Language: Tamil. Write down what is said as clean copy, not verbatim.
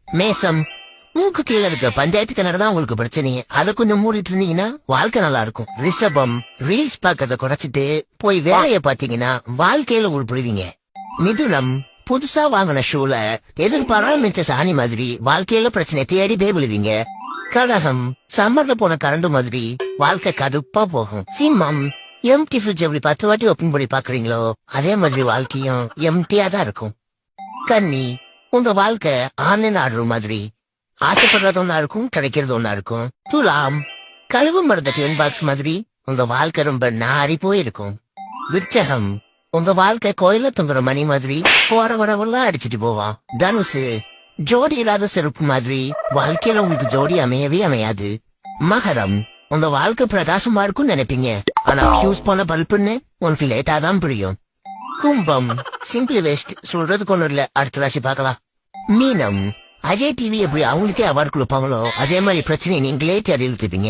மேசம், மூக்கு கீழே இருக்க பஞ்சாயத்து கிணறு தான் உங்களுக்கு பிரச்சனையே. அதை கொஞ்சம் மூடிட்டு இருந்தீங்கன்னா வாழ்க்கை நல்லா இருக்கும். ரிஷபம், ரீல்ஸ் பாக்கறத குறைச்சிட்டு போய் வேலைய பாத்தீங்கன்னா வாழ்க்கையில உருப்பிடுவீங்க. மிதுனம், புதுசா வாங்கின ஷூல எதிர்பாராம சாணி மாதிரி வாழ்க்கையில பிரச்சனை தேடி விழுவீங்க. கடகம், சம்மர்ல போன கரண்டு மாதிரி வாழ்க்கை கடுப்பா போகும். சிம்மம், எம்டி ஃபிரிட்ஜ் எப்படி 10 வாட்டி ஓபன் பண்ணி பாக்குறீங்களோ அதே மாதிரி வாழ்க்கையும் எம்டியா தான் இருக்கும். கன்னி, உங்க வாழ்க்கை ஆன்லைன் ஆர்டர் மாதிரி ஆசைப்படுறது ஒன்னா இருக்கும், கிடைக்கிறது ஒன்னா இருக்கும். துலாம், கழுவு மருந்த டியூன் பாக்ஸ் மாதிரி உங்க வாழ்க்கை ரொம்ப நாரி போயிருக்கும். விருச்சகம், உங்க வாழ்க்கை கோயில தொங்குற மணி மாதிரி போற வரவெல்லாம் அடிச்சிட்டு போவான். தனுசு, ஜோடி இல்லாத செருப்பு மாதிரி வாழ்க்கையில உங்களுக்கு ஜோடி அமையவே அமையாது. மகரம், உங்க வாழ்க்கை பிரகாசமா இருக்கும் நினைப்பீங்க, ஆனா ஃபியூஸ் போன பல்புன்னு உனக்கு லேட்டா தான் புரியும். கும்பம், சிம்பிளி வேஸ்ட், சொல்றதுக்கு ஒண்ணு இல்ல, அடுத்த ராசி பார்க்கலாம். மீனம், அஜய் டிவி எப்படி அவங்களுக்கே அவார்டு கொடுப்பாங்களோ அதே மாதிரி பிரச்சனை நீங்களே தேடி இழுத்துப்பீங்க.